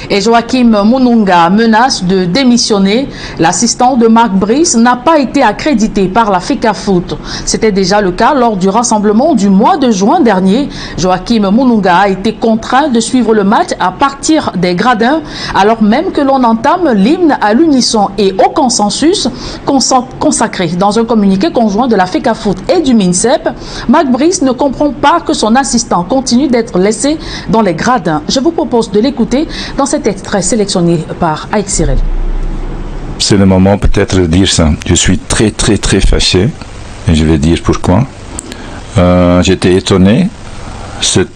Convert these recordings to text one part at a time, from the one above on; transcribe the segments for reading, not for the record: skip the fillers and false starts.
Et Joachim Mununga menace de démissionner. L'assistant de Marc Brice n'a pas été accrédité par la FECAFOOT. C'était déjà le cas lors du rassemblement du mois de juin dernier. Joachim Mununga a été contraint de suivre le match à partir des gradins, alors même que l'on entame l'hymne à l'unisson et au consensus consacré. Dans un communiqué conjoint de la FECAFOOT et du MINSEP, Marc Brice ne comprend pas que son assistant continue d'être laissé dans les gradins. Je vous propose de l'écouter dans cet extrait sélectionné par Aïk Cyril. C'est le moment peut-être de dire ça. Je suis très fâché et je vais dire pourquoi. J'étais étonné.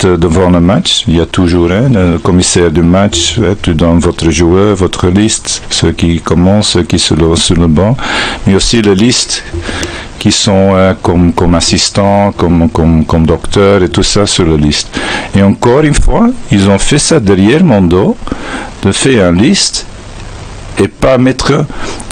Devant le match, il y a toujours le commissaire du match, tu donnes votre joueur, votre liste, ceux qui commencent, ceux qui sont sur le banc, mais aussi la liste qui sont comme assistants, comme docteurs et tout ça sur la liste. Et encore une fois, ils ont fait ça derrière mon dos, de faire une liste et pas mettre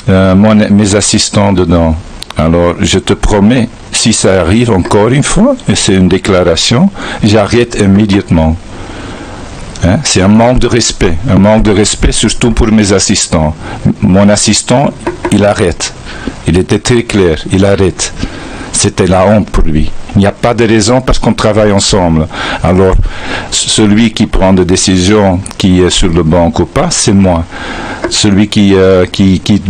mes assistants dedans. Alors, je te promets, si ça arrive encore une fois, et c'est une déclaration, j'arrête immédiatement. C'est un manque de respect surtout pour mes assistants. Mon assistant, il arrête. Il était très clair, il arrête. C'était la honte pour lui. Il n'y a pas de raison parce qu'on travaille ensemble. Alors, celui qui prend des décisions, qui est sur le banc ou pas, c'est moi. Celui qui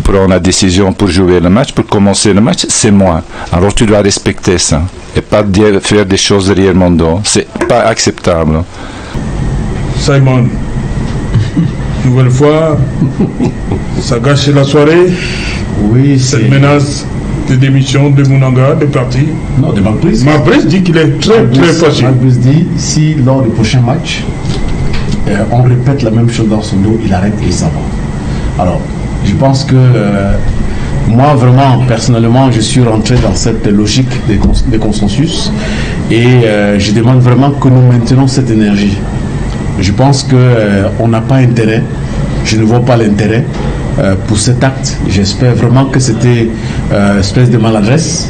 prend la décision pour jouer le match, pour commencer le match, c'est moi. Alors tu dois respecter ça. Et pas faire des choses derrière mon dos. C'est pas acceptable. Simon, nouvelle fois, ça gâche la soirée. Oui, cette menace de démission de Mununga, de parti. Non, de Marc Brice. Marc Brice dit qu'il est très fâché. Marc Brice dit, si lors du prochain match, on répète la même chose dans son dos, il arrête et il s'en va. Alors, je pense que moi, vraiment, personnellement, je suis rentré dans cette logique de consensus et je demande vraiment que nous maintenons cette énergie. Je pense qu'on n'a pas intérêt, je ne vois pas l'intérêt pour cet acte. J'espère vraiment que c'était une espèce de maladresse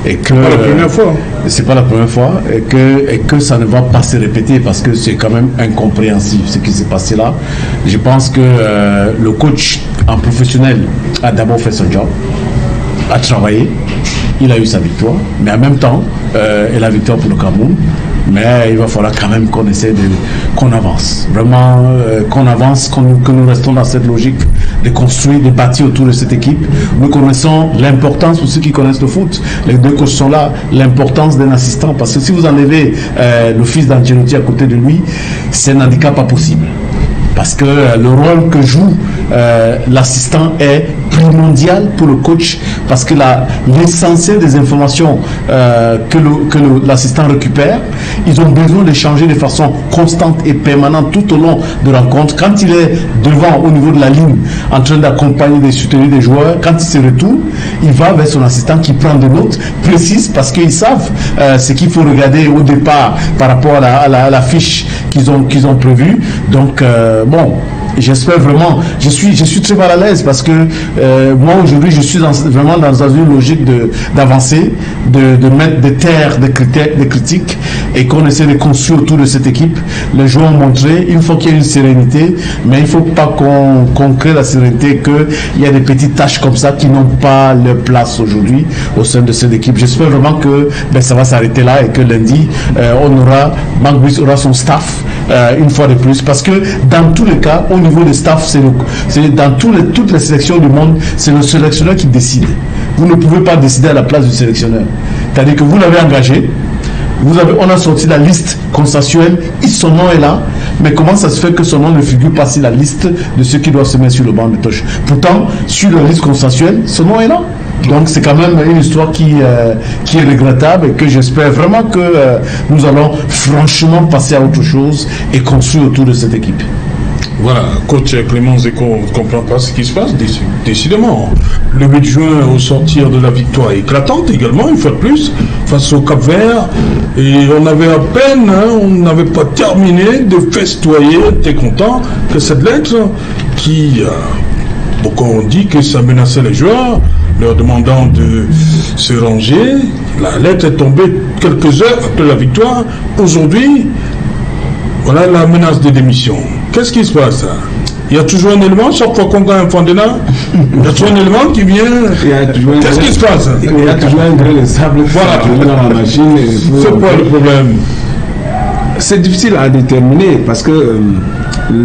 et que c'est pas la première fois. C'est pas la première fois et que ça ne va pas se répéter parce que c'est quand même incompréhensible ce qui s'est passé là. Je pense que le coach en professionnel a d'abord fait son job, a travaillé, il a eu sa victoire, mais en même temps, et la victoire pour le Cameroun. Mais il va falloir quand même qu'on essaie qu'on avance. Vraiment, qu'on avance, que nous restons dans cette logique de construire, de bâtir autour de cette équipe. Nous connaissons l'importance, pour ceux qui connaissent le foot, les deux coachs sont là, l'importance d'un assistant. Parce que si vous enlevez le fils d'Ancelotti à côté de lui, c'est un handicap pas possible. Parce que le rôle que joue l'assistant est primordial pour le coach, parce que l'essentiel des informations que l'assistant récupère, ils ont besoin d'échanger de façon constante et permanente tout au long de la rencontre. Quand il est devant au niveau de la ligne, en train d'accompagner, de soutenir des joueurs, quand il se retourne, il va vers son assistant qui prend des notes précises parce qu'ils savent ce qu'il faut regarder au départ par rapport à la fiche qu'ils ont prévue. Donc, bon, j'espère vraiment, je suis très mal à l'aise parce que moi aujourd'hui je suis vraiment dans une logique d'avancer, de mettre des terres de critiques et qu'on essaie de construire autour de cette équipe. Les joueurs ont montré, il faut qu'il y ait une sérénité, mais il ne faut pas qu'on crée la sérénité, qu'il y a des petites tâches comme ça qui n'ont pas leur place aujourd'hui au sein de cette équipe. J'espère vraiment que ça va s'arrêter là et que lundi Marc Brice aura son staff une fois de plus, parce que dans tous les cas, au niveau des staffs, c'est dans toutes les sélections du monde, c'est le sélectionneur qui décide. Vous ne pouvez pas décider à la place du sélectionneur. C'est-à-dire que vous l'avez engagé, on a sorti la liste consensuelle, son nom est là, mais comment ça se fait que son nom ne figure pas sur la liste de ceux qui doivent se mettre sur le banc de touche? Pourtant, sur la liste consensuelle, son nom est là. Donc c'est quand même une histoire qui est regrettable et que j'espère vraiment que nous allons franchement passer à autre chose et construire autour de cette équipe. Voilà, coach Clément Zeko ne comprend pas ce qui se passe, décidément. Le 8 juin, au sortir de la victoire éclatante également, une fois de plus, face au Cap-Vert, et on avait à peine, on n'avait pas terminé de festoyer, t'es content, que cette lettre qui, beaucoup ont dit que ça menaçait les joueurs, leur demandant de se ranger. La lettre est tombée quelques heures après la victoire. Aujourd'hui, voilà la menace de démission. Qu'est-ce qui se passe? Il y a toujours un élément, chaque fois qu'on gagne un Fondena, il y a toujours un élément qui vient. Qu'est-ce qui se passe? Il y a toujours un grain de sable dans la machine. C'est quoi le problème? C'est difficile à déterminer parce que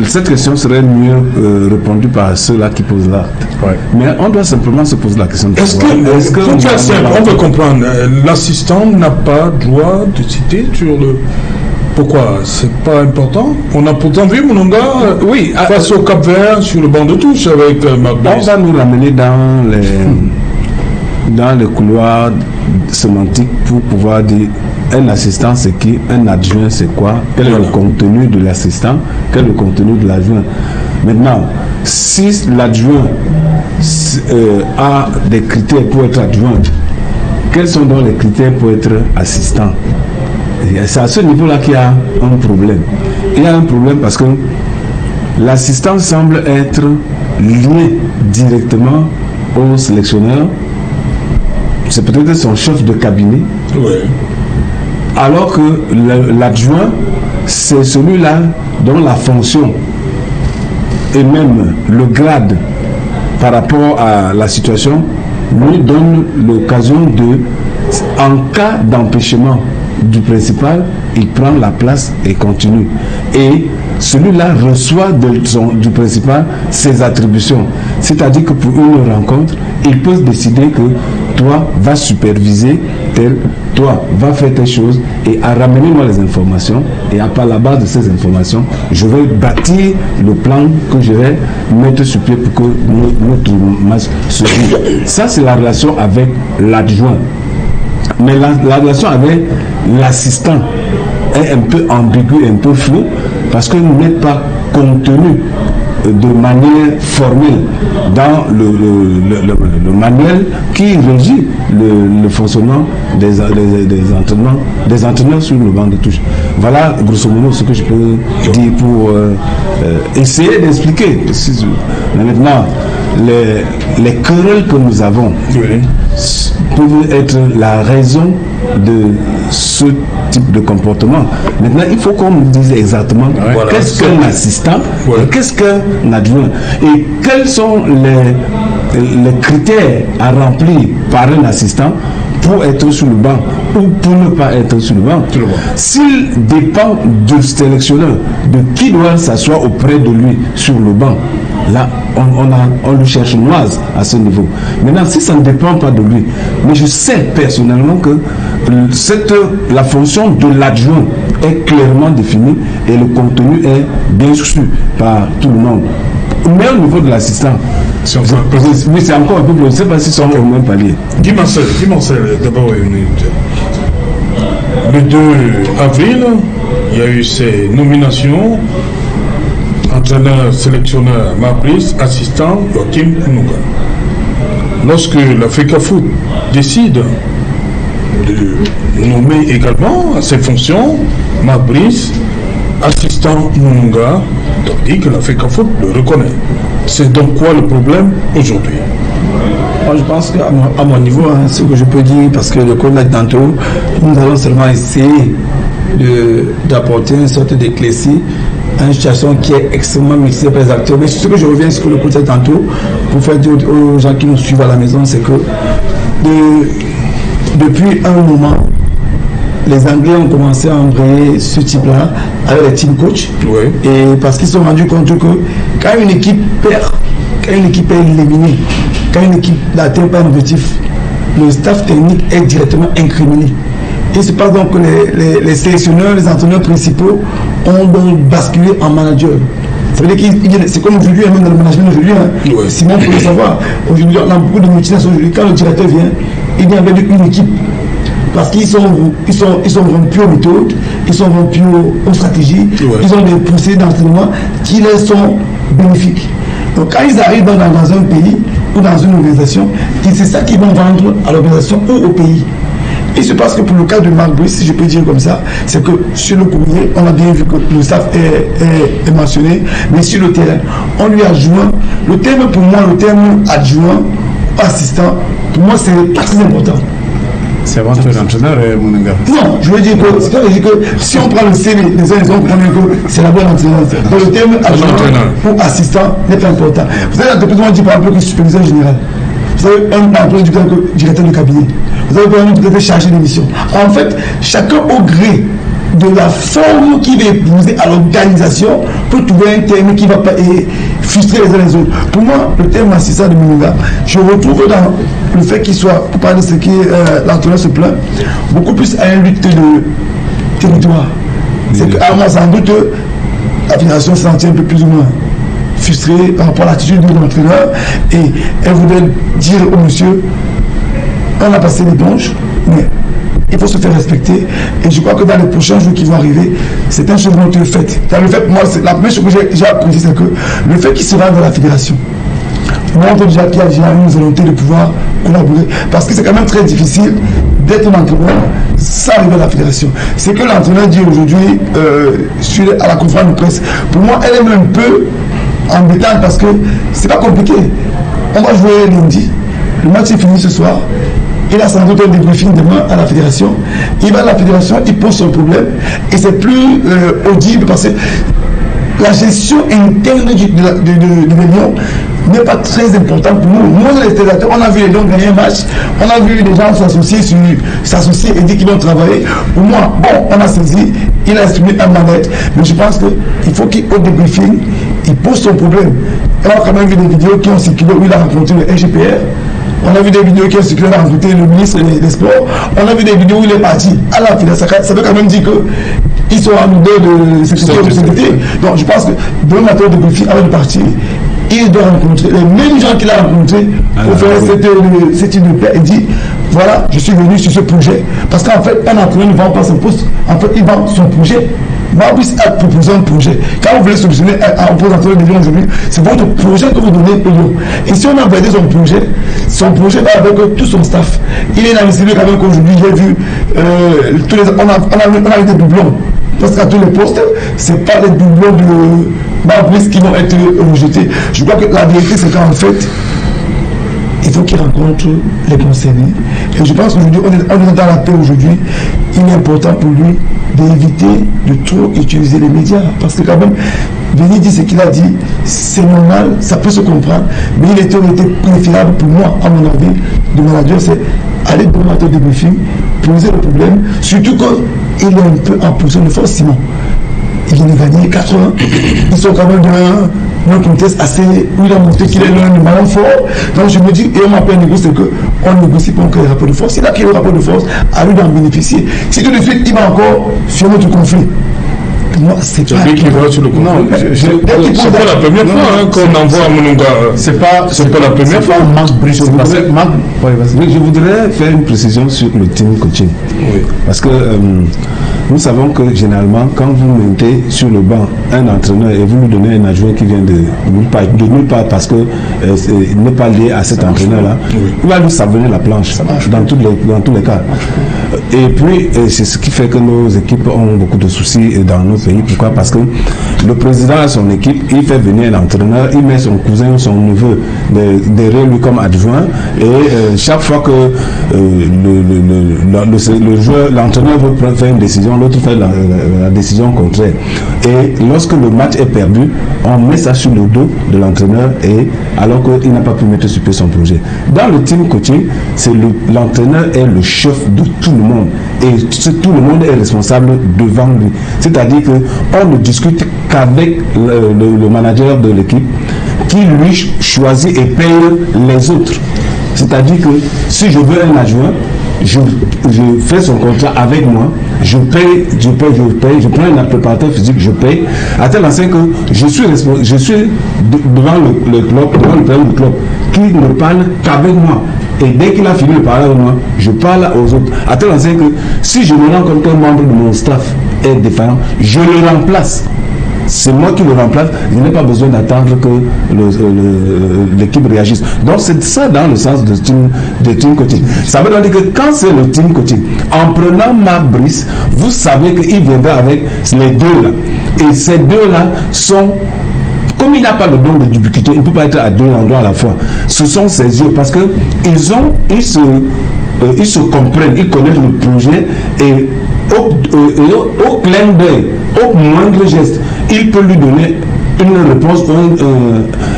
cette question serait mieux répondue par ceux-là qui posent l'acte. Ouais. Mais on doit simplement se poser la question de est-ce que on veut comprendre, l'assistant n'a pas droit de citer sur le... Pourquoi? C'est pas important. On a pourtant vu Mounonga face au Cap-Vert sur le banc de touche avec Marc Brice. On va nous ramener dans le couloir sémantique pour pouvoir dire un assistant c'est qui, un adjoint c'est quoi, quel est le contenu de l'assistant, quel est le contenu de l'adjoint. Maintenant, si l'adjoint a des critères pour être adjoint, quels sont donc les critères pour être assistant? C'est à ce niveau-là qu'il y a un problème. Il y a un problème parce que l'assistant semble être lié directement au sélectionneur. C'est peut-être son chef de cabinet. Oui. Alors que l'adjoint, c'est celui-là dont la fonction et même le grade par rapport à la situation lui donne l'occasion de, en cas d'empêchement du principal, il prend la place et continue. Et celui-là reçoit du principal ses attributions. C'est-à-dire que pour une rencontre, il peut décider que toi, va superviser tel, toi, va faire telle chose et à ramener-moi les informations. Et à part la base de ces informations, je vais bâtir le plan que je vais mettre sur pied pour que notre match se joue. Ça, c'est la relation avec l'adjoint. Mais la relation avec l'assistant est un peu ambiguë, un peu floue, parce que nous n'êtes pas contenu de manière formelle dans le manuel qui régit le fonctionnement des entraîneurs sur le banc de touche. Voilà grosso modo ce que je peux dire pour essayer d'expliquer. Mais maintenant, les querelles que nous avons peuvent être la raison de ce type de comportement. Maintenant, il faut qu'on nous dise exactement qu'est-ce qu'un assistant et qu'est-ce qu'un adjoint et quels sont les critères à remplir par un assistant pour être sur le banc ou pour ne pas être sur le banc. S'il dépend du sélectionneur, de qui doit s'asseoir auprès de lui sur le banc, là, on lui cherche noise à ce niveau. Maintenant, si ça ne dépend pas de lui, mais je sais personnellement que la fonction de l'adjoint est clairement définie et le contenu est bien su par tout le monde. Mais au niveau de l'assistant, oui, c'est encore un peu plus. Je ne sais pas si c'est au même palier. Guy Marcel, d'abord une minute. Le 2 avril, il y a eu ces nominations. Entraîneur, sélectionneur, Marc Brice, assistant, Joachim Mounonga. Lorsque la FECAFOOT décide de nommer également à ses fonctions Marc Brice, assistant Mounonga, donc dit que la FECAFOOT le reconnaît. C'est donc quoi le problème aujourd'hui? Moi, je pense qu'à mon niveau, ce que je peux dire, parce que le collègue tantôt, nous allons seulement essayer d'apporter une sorte d'éclaircie à une situation qui est extrêmement mixée par les acteurs. Mais ce que je reviens sur le côté tantôt, pour faire dire aux gens qui nous suivent à la maison, c'est que depuis un moment, les Anglais ont commencé à embrayer ce type-là avec les team coach. Oui. Et parce qu'ils se sont rendus compte que quand une équipe perd, quand une équipe est éliminée, quand une équipe n'atteint pas un objectif, le staff technique est directement incriminé. Et c'est pas donc que les sélectionneurs, les entraîneurs principaux ont donc basculé en manager. C'est comme aujourd'hui, même dans le management aujourd'hui, Simon peut le savoir. Aujourd'hui, on a beaucoup de multinationales aujourd'hui. Quand le directeur vient, il vient avec une équipe. Parce qu'ils sont rompus aux méthodes, ils sont rompus aux stratégies, ils ont des procédés d'entraînement qui leur sont bénéfiques. Donc quand ils arrivent dans un pays ou dans une organisation, c'est ça qu'ils vont vendre à l'organisation ou au pays. Il se passe que pour le cas de Marc Brice, si je peux dire comme ça, c'est que sur le courrier, on a bien vu que le staff est mentionné, mais sur le terrain, on lui a joint. Le terme pour moi, le terme adjoint, assistant, pour moi, c'est pas très important. C'est avant que l'entraîneur, Mounenga. Non, je veux dire que si on prend le CV, les gens vont comprendre que c'est la bonne entraîneur. Donc le terme adjoint ou assistant n'est pas important. Vous avez l'entreprise, on dit par exemple que superviseur général. Vous avez un emploi du directeur de cabinet. Vous avez un peut-être chargé de mission. En fait, chacun au gré de la forme qui va épouser à l'organisation peut trouver un terme qui ne va pas frustrer les uns les autres. Pour moi, le terme assistant de Mounenga, je retrouve dans le fait qu'il soit, pour parler de ce qui l'entraîneur se plaint, beaucoup plus à une lutte de territoire. C'est qu'à moi, sans doute, la fédération se sentit un peu plus ou moins frustrée par rapport à l'attitude de l'entraîneur et elle voudrait dire au monsieur, on a passé l'éponge, mais il faut se faire respecter. Et je crois que dans les prochains jours qui vont arriver, c'est un changement de fait. Dans le fait, moi, la première chose que j'ai appris, c'est que le fait qu'il se rende dans la fédération montre déjà qu'il y a déjà une volonté de pouvoir collaborer. Parce que c'est quand même très difficile d'être un entraîneur sans arriver à la fédération. C'est que l'entraîneur dit aujourd'hui, à la conférence de presse, pour moi, elle est même un peu embêtante parce que c'est pas compliqué. On va jouer lundi. Le match est fini ce soir. Il a sans doute un débriefing demain à la fédération. Il va à la fédération, il pose son problème et c'est plus audible parce que la gestion interne de l'Union n'est pas très importante pour nous. Nous, les téléspectateurs, on a vu les gens gagner un match, on a vu les gens s'associer et dire qu'ils vont travailler. Pour moi, bon, on a saisi, il a exprimé un mal-être, mais je pense qu'il faut qu'au débriefing, il pose son problème. Et on a quand même vu des vidéos qui ont circulé où il a rencontré le SGPR. On a vu des vidéos qui ont circulé, il a rencontré le ministre des Sports. On a vu des vidéos où il est parti à la fédération. Ça veut quand même dire qu'ils sont en idée de sécurité. Donc je pense que demain matin, de débriefing, avant de partir, il doit rencontrer les mêmes gens qu'il a rencontrés pour faire cette idée de paix et dire voilà, je suis venu sur ce projet. Parce qu'en fait, un entraîneur ne vend pas son poste, en fait, il vend son projet. Maurice a proposé un projet. Quand vous voulez solutionner un représentant de Lyon aujourd'hui, c'est votre projet que vous donnez au Lyon. Et si on a validé son projet va avec tout son staff. Il est inadmissible quand même qu'aujourd'hui, j'ai vu on a eu des doublons. Parce qu'à tous les postes, ce n'est pas les doublons de Maurice qui vont être rejetés. Je crois que la vérité, c'est qu'en fait, il faut qu'il rencontre les concernés. Et je pense qu'aujourd'hui, on est dans la paix aujourd'hui. Il est important pour lui d'éviter de trop utiliser les médias. Parce que quand même, Béni dit ce qu'il a dit, c'est normal, ça peut se comprendre. Mais il était préférable pour moi, à mon avis, de manager, c'est aller dans le débriefing, poser le problème. Surtout qu'il est un peu en position de force, Simon. Il vient de gagner 4 ans. Ils sont quand même d'un contexte assez où il a montré qu'il est l'un des malins forts. Donc je me dis, et on m'appelle négocier, c'est qu'on négocie pour créer le rapport de force. Il a créé le rapport de force, à lui d'en bénéficier. Si tout de suite, il va encore sur notre conflit. Pour moi, c'est pas. Qui va sur le conflit. Non, c'est pas la première fois qu'on envoie Mounenga. C'est pas la première fois. Je voudrais faire une précision sur le team coaching. Oui. Parce que nous savons que généralement, quand vous mettez sur le banc un entraîneur et vous lui donnez un adjoint qui vient de nulle part parce que n'est pas lié à cet entraîneur-là, il va lui savonner la planche dans tous les cas. Et puis, c'est ce qui fait que nos équipes ont beaucoup de soucis dans nos pays. Pourquoi? Parce que le président a son équipe, il fait venir l'entraîneur, il met son cousin ou son neveu derrière lui comme adjoint et chaque fois que l'entraîneur veut faire une décision, l'autre fait la décision contraire. Et lorsque le match est perdu, on met ça sur le dos de l'entraîneur et alors qu'il n'a pas pu mettre sur pied son projet. Dans le team coaching, l'entraîneur est le chef de tout le monde et tout le monde est responsable devant lui. C'est-à-dire qu'on ne discute qu'avec le manager de l'équipe qui lui choisit et paye les autres. C'est-à-dire que si je veux un adjoint, je fais son contrat avec moi, je paye, je prends un préparateur physique, je paye, à tel enseigne que je suis devant le président du club qui ne parle qu'avec moi. Et dès qu'il a fini de parler avec moi, je parle aux autres. À tel enseigne que si je me rends compte qu'un membre de mon staff est défaillant, je le remplace. C'est moi qui le remplace, je n'ai pas besoin d'attendre que l'équipe réagisse. Donc c'est ça dans le sens de team coaching. Ça veut dire que quand c'est le team coaching, en prenant Marc Brice, vous savez qu'il viendra avec les deux là. Et ces deux là sont... Comme il n'a pas le don de d'ubiquité, il ne peut pas être à deux endroits à la fois. Ce sont ses yeux parce qu'ils se ils se comprennent, ils connaissent le projet et au clin d'œil, au moindre geste, il peut lui donner une réponse,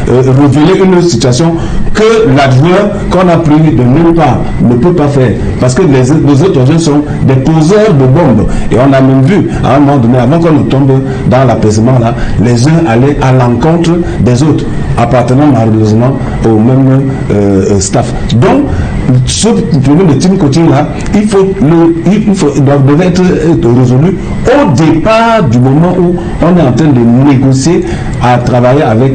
révéler une situation que l'adjoint qu'on a pris de nulle part ne peut pas faire. Parce que les autres jeunes sont des poseurs de bombes. Et on a même vu, à un moment donné, avant qu'on ne tombe dans l'apaisement là, les uns allaient à l'encontre des autres, appartenant malheureusement au même staff. Donc, ce problème de team coaching là, il devait être résolu au départ du moment où on est en train de négocier à travailler avec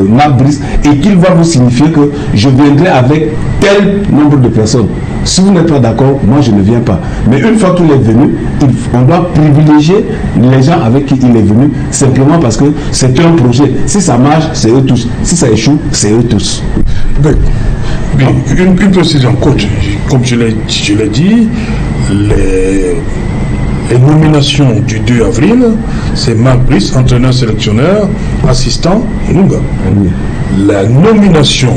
Marc Brice et qu'il va vous signifier que je viendrai avec tel nombre de personnes. Si vous n'êtes pas d'accord, moi je ne viens pas. Mais une fois qu'il est venu, on doit privilégier les gens avec qui il est venu, simplement parce que c'est un projet. Si ça marche, c'est eux tous. Si ça échoue, c'est eux tous. Bien, une précision, coach. Comme je l'ai dit, les nominations du 2 avril, c'est Marc Brice, entraîneur-sélectionneur, assistant, Nunga. La nomination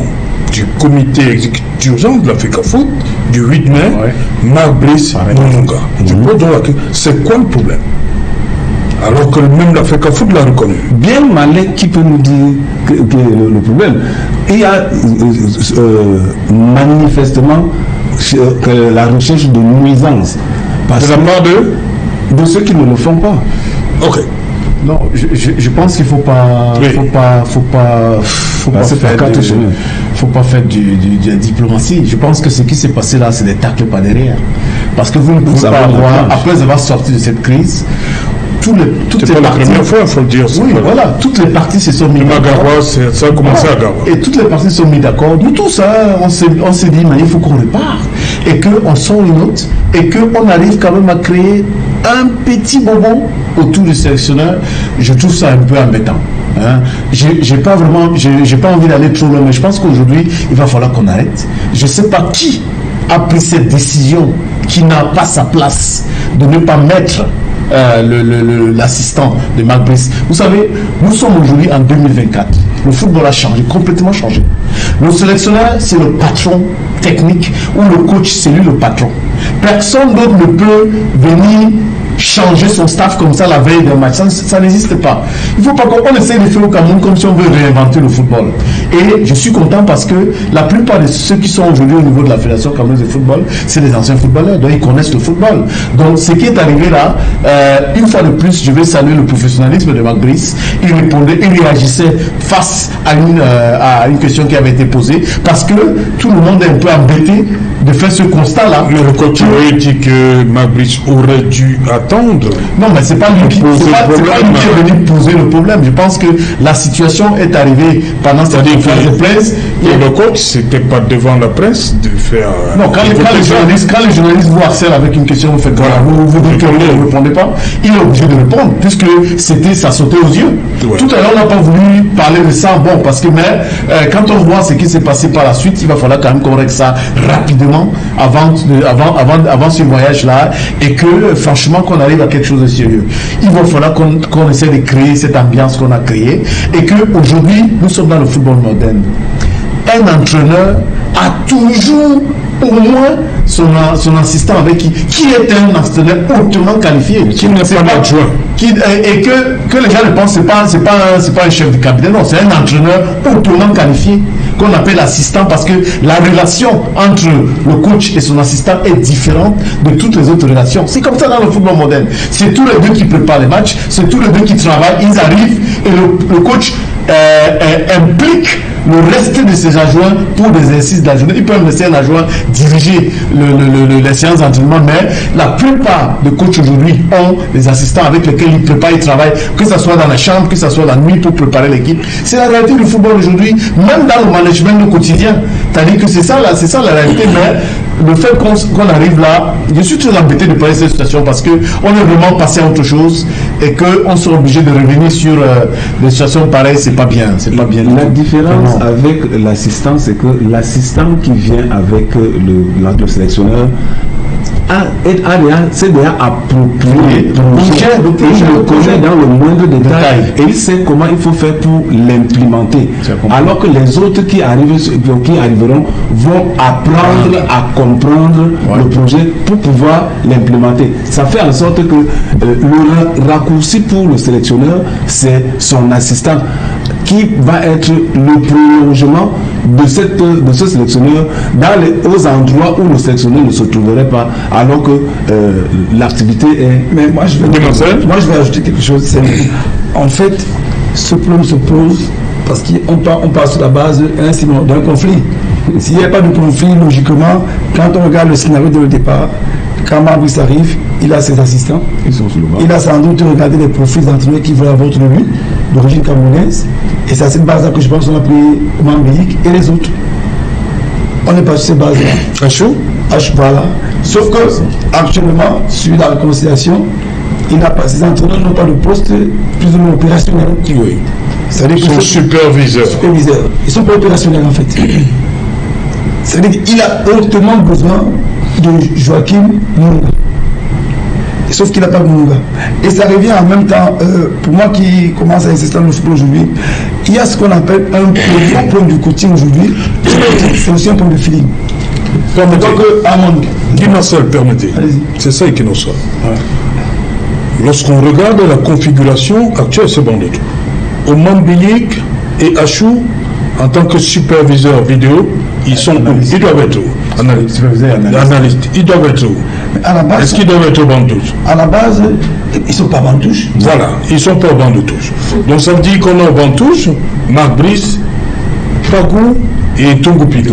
du comité exécutif d'urgence de la FECAFOOT du 8 mai, Marc Brice, Nunga. Je pose donc la question, c'est quoi le problème? Alors que même la FECAFOOT l'a reconnu. Bien malin qui peut nous dire que le problème. Il y a manifestement que la recherche de nuisance. De la part de ceux qui ne le font pas. Ok. Non, je pense qu'il faut pas faire de la diplomatie. Je pense que ce qui s'est passé là, c'est des tacles par derrière. Parce que vous ne pouvez pas avoir, après avoir sorti de cette crise, toutes les parties, première fois, il faut le dire. Oui, voilà, toutes les parties se sont mis d'accord. Ça a commencé à Gawa. Et toutes les parties se sont mis d'accord. Nous tous, on s'est dit, mais il faut qu'on repart. Et qu'on sort une note. Et qu'on arrive quand même à créer un petit bonbon autour du sélectionneur. Je trouve ça un peu embêtant. Hein. J'ai pas envie d'aller trop loin, mais je pense qu'aujourd'hui, il va falloir qu'on arrête. Je ne sais pas qui a pris cette décision qui n'a pas sa place de ne pas mettre l'assistant de Marc Brice. Vous savez, nous sommes aujourd'hui en 2024. Le football a changé, complètement changé. Le sélectionneur, c'est le patron technique, ou le coach, c'est lui le patron. Personne d'autre ne peut venir changer son staff comme ça la veille d'un match. Ça n'existe pas. Il ne faut pas qu'on essaye de faire au Cameroun comme si on veut réinventer le football. Et je suis content parce que la plupart de ceux qui sont aujourd'hui au niveau de la Fédération camerounaise de football, c'est des anciens footballeurs, donc ils connaissent le football. Donc ce qui est arrivé là, une fois de plus, je vais saluer le professionnalisme de Marc Brice. Il répondait, il réagissait face à une question qui avait été posée, parce que tout le monde est un peu embêté de faire ce constat-là. Le coach aurait dit que Marc Brice aurait dû attendre. Non, mais c'est pas lui qui est venu poser le problème. Je pense que la situation est arrivée pendant cette conférence de presse. Et le coach, c'était pas devant la presse de faire. Non, quand les journalistes vous harcèlent avec une question, vous faites voilà, vous dites que vous ne répondez pas, il est obligé de répondre, puisque ça sautait aux yeux. Ouais. Tout à l'heure, on n'a pas voulu parler de ça, bon, parce que quand on voit ce qui s'est passé par la suite, il va falloir quand même qu'on règle ça rapidement avant ce voyage-là, et que franchement qu'on arrive à quelque chose de sérieux. Il va falloir qu'on essaie de créer cette ambiance qu'on a créée, et qu'aujourd'hui, nous sommes dans le football moderne. Un entraîneur a toujours au moins son assistant avec qui est un entraîneur hautement qualifié, qui n'est pas adjoint, et que les gens ne pensent c'est pas un chef de cabinet, non, c'est un entraîneur hautement qualifié qu'on appelle assistant, parce que la relation entre le coach et son assistant est différente de toutes les autres relations. C'est comme ça dans le football moderne. C'est tous les deux qui préparent les matchs, c'est tous les deux qui travaillent, ils arrivent et le coach implique le reste de ses adjoints pour des exercices de la journée. Ils peuvent laisser un adjoint diriger les séances d'entraînement, mais la plupart des coachs aujourd'hui ont des assistants avec lesquels ils préparent, ils travaillent, que ce soit dans la chambre, que ce soit la nuit pour préparer l'équipe. C'est la réalité du football aujourd'hui, même dans le management du quotidien. C'est-à-dire que c'est ça la réalité, mais le fait qu'on arrive là, je suis très embêté de parler de cette situation parce qu'on est vraiment passé à autre chose et qu'on soit obligé de revenir sur des situations pareilles, c'est pas bien. La différence avec l'assistant, c'est que l'assistant qui vient avec le sélectionneur s'est déjà approprié le projet, il le connaît dans le moindre détail et il sait comment il faut faire pour l'implémenter. Alors que les autres qui arriveront vont apprendre à comprendre le projet pour pouvoir l'implémenter. Ça fait en sorte que le raccourci pour le sélectionneur, c'est son assistant qui va être le prolongement de ce sélectionneur aux endroits où le sélectionneur ne se trouverait pas, alors que l'activité est... Mais moi je vais ajouter quelque chose. En fait, ce problème se pose parce qu'on passe sur la base d'un conflit. S'il n'y a pas de conflit, logiquement, quand on regarde le scénario de le départ, quand Fabrice arrive, il a ses assistants, il a sans doute regardé les profils d'entraîneurs qui veulent avoir de lui, d'origine camerounaise, et c'est à cette base-là que je pense qu'on a pris Mambiik et les autres. On n'est pas sur ces bases-là. Achou, voilà. Sauf que, actuellement, sur la réconciliation, ces entraîneurs n'ont pas de poste plus ou moins opérationnel. Oui. C'est-à-dire qu'ils sont superviseurs. Ils sont pas opérationnels en fait. C'est-à-dire qu'il a hautement besoin de Joachim Munga. Sauf qu'il n'a pas de Munga. Et ça revient en même temps, pour moi qui commence à insister dans le football aujourd'hui, il y a ce qu'on appelle un point du coaching aujourd'hui. C'est aussi un point de feeling. Permettez. Donc, Amand. Guy-Marcel, permettez. C'est ça qui nous sort. Lorsqu'on regarde la configuration actuelle, c'est bon de tout. Au Mambiik et Achou, en tant que superviseur vidéo, ils doivent être où? Analystes. Ils doivent être où? Est-ce qu'ils doivent être au banc de touche? À la base, ils ne sont pas banc de touche. Voilà, ils ne sont pas au banc de touche. Donc ça veut dire qu'on a au banc de touche Marc Brice, Pagou et Tongo Pile.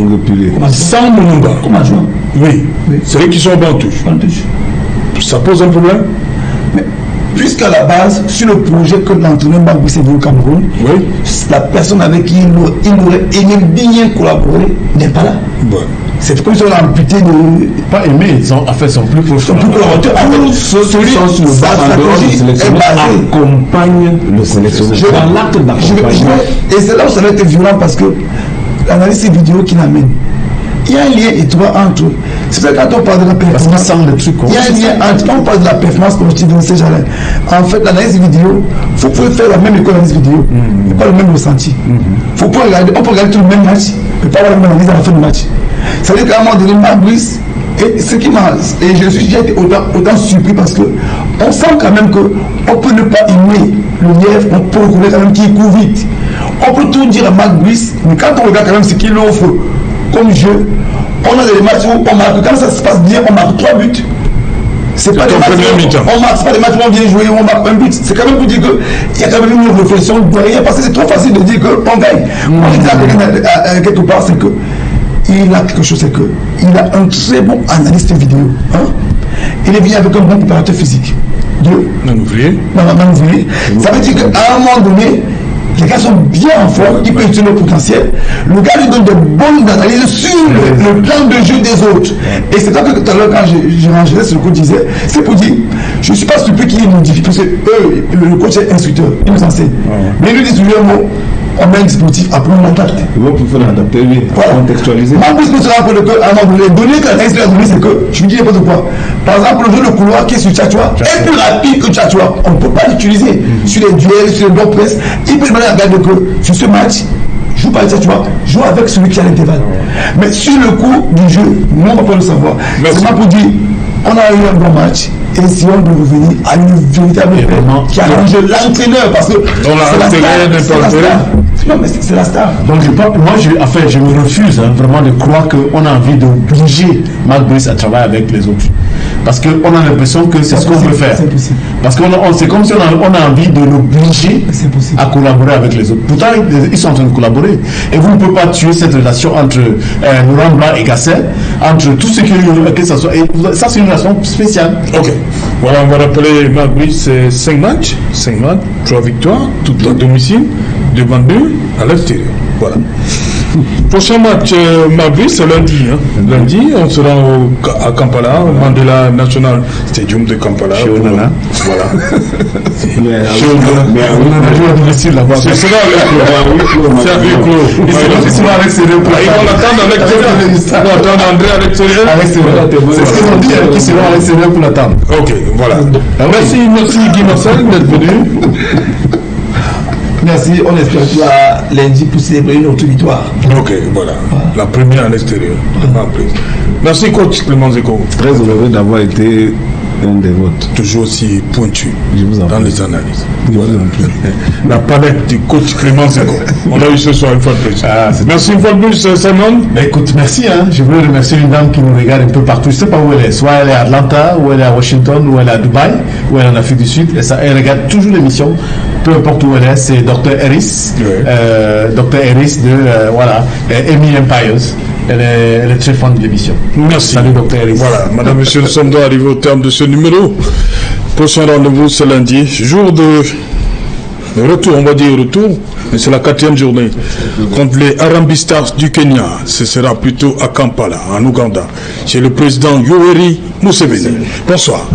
Sans Mounumba. Comme adjoint. Oui. C'est eux qui sont au banc de touche. Ça pose un problème? Puisqu'à la base, sur le projet que l'entraîneur Bagbissé veut au Cameroun, la personne avec qui il aurait aimé bien collaborer n'est pas là. C'est comme si on a amputé de... Pas aimé, ils sont plus proches. Sa stratégie est basée. Accompagne le sélectionneur. Et c'est là où ça va être violent parce que l'analyse vidéo qui l'amène. Il y a un lien étroit entre. C'est vrai quand on parle de la performance. Parce qu'il semble le truc. Il y a un lien entre. Quand on parle de la performance sportive dans ces gens-là. En fait, l'analyse vidéo, il faut faire la même école d'analyse vidéo, mais pas le même ressenti. On peut regarder tout le même match, mais pas la même analyse à la fin du match. Ça veut dire qu'à un moment donné, Fabrice, et ce qui m'a. Et j'ai été autant surpris parce que on sent quand même qu'on peut ne pas aimer le lièvre, on peut reconnaître quand même qu'il court vite. On peut tout dire à Fabrice, mais quand on regarde quand même ce qu'il offre comme jeu, on a des matchs où on marque, quand ça se passe bien, on marque 3 buts. C'est pas des matchs pas des matchs où on vient jouer, où on marque un but. C'est quand même pour dire qu'il y a quand même une réflexion derrière, parce que c'est trop facile de dire qu'on gagne. Moi, je dis à quelque part, c'est que il a quelque chose, c'est qu'il a un très bon analyste vidéo. Il est venu avec un bon préparateur physique. Manouvrier. Ça veut dire qu'à un moment donné, les gars sont bien en forme, ils peuvent utiliser le potentiel. Le gars lui donne de bonnes analyses sur le plan de jeu des autres. Et c'est ça que tout à l'heure, quand je rangeais ce que le coach disait, c'est pour dire, je ne suis pas stupide qu'il y ait une difficulté, parce que le coach est instructeur, il nous enseigne. Mais il nous dit toujours un mot, on met un dispositif, après on l'adapte. Il va pouvoir l'adapter, oui, contextualiser. Moi, plus que cela, pour le qu'à un moment donné, les données que l'analyse a données, c'est que, je vous dis n'importe quoi. Par exemple, le jeu de couloir qui est sur Tchatchoua est plus rapide que Tchatchoua. On ne peut pas l'utiliser sur les duels, sur les blocs presse. Il peut demander à regarder que sur ce match, joue pas avec Tchatchoua, joue avec celui qui a l'intervalle. Mais sur le coup du jeu, nous, on ne va pas le savoir. C'est pas pour dire, on a eu un bon match. Et essayons de revenir à une véritable paix qui arrange l'entraîneur parce que non, mais c'est la star. Donc je me refuse vraiment de croire qu'on a envie d'obliger Marc Brice à travailler avec les autres. Parce qu'on a l'impression que c'est ce qu'on veut faire. Parce que c'est comme si on a envie de l'obliger à collaborer avec les autres. Pourtant, ils sont en train de collaborer. Et vous ne pouvez pas tuer cette relation entre Laurent Blanc et Gassel, entre tous ceux que ça soit. Et ça, c'est une relation spéciale. Ok. Voilà, on va rappeler Marc Brice, c'est 5 matchs, 3 victoires, toutes à domicile, 2 à l'extérieur. Voilà. Prochain match, Maghreb, c'est lundi. Hein. Lundi, on sera à Kampala, au Mandela National Stadium de Kampala. Chez Onana. Voilà. Mais on a joué à domicile là-bas. C'est ça, c'est à huis clos. Ils sont à l'extérieur. Ils vont l'attendre à l'extérieur. Ils vont attendre André à l'extérieur. C'est ce qu'ils ont dit, qu'ils seront à l'extérieur pour l'attendre. Ok, voilà. Merci Guy Marcel d'être venu. Merci, on espère que tu as lundi pour célébrer une autre victoire. Ok, voilà. La première à l'extérieur. Merci coach Clément Zeko. Très heureux d'avoir été un des vôtres. Toujours aussi pointu Je vous en dans prie. les analyses. Je vous en prie. La palette du coach Clément Zeko. On a eu ce soir une fois de plus. Merci une fois de plus, Simon. Écoute, merci. Hein. Je veux remercier une dame qui nous regarde un peu partout. Je ne sais pas où elle est. Soit elle est à Atlanta, ou elle est à Washington, ou elle est à Dubaï, ou elle est en Afrique du Sud. Elle regarde toujours l'émission, peu importe où elle est. C'est Dr. Harris. Dr. Harris de Amy Empires. Elle est très fan de l'émission. Merci. Salut Dr. Harris. Voilà, madame, monsieur, nous sommes arrivés au terme de ce numéro. Prochain rendez-vous, c'est lundi. Jour de retour, on va dire retour, mais c'est la 4e journée. Contre les Harambee Stars du Kenya. Ce sera plutôt à Kampala, en Ouganda, chez le président Yoweri Museveni. Bonsoir.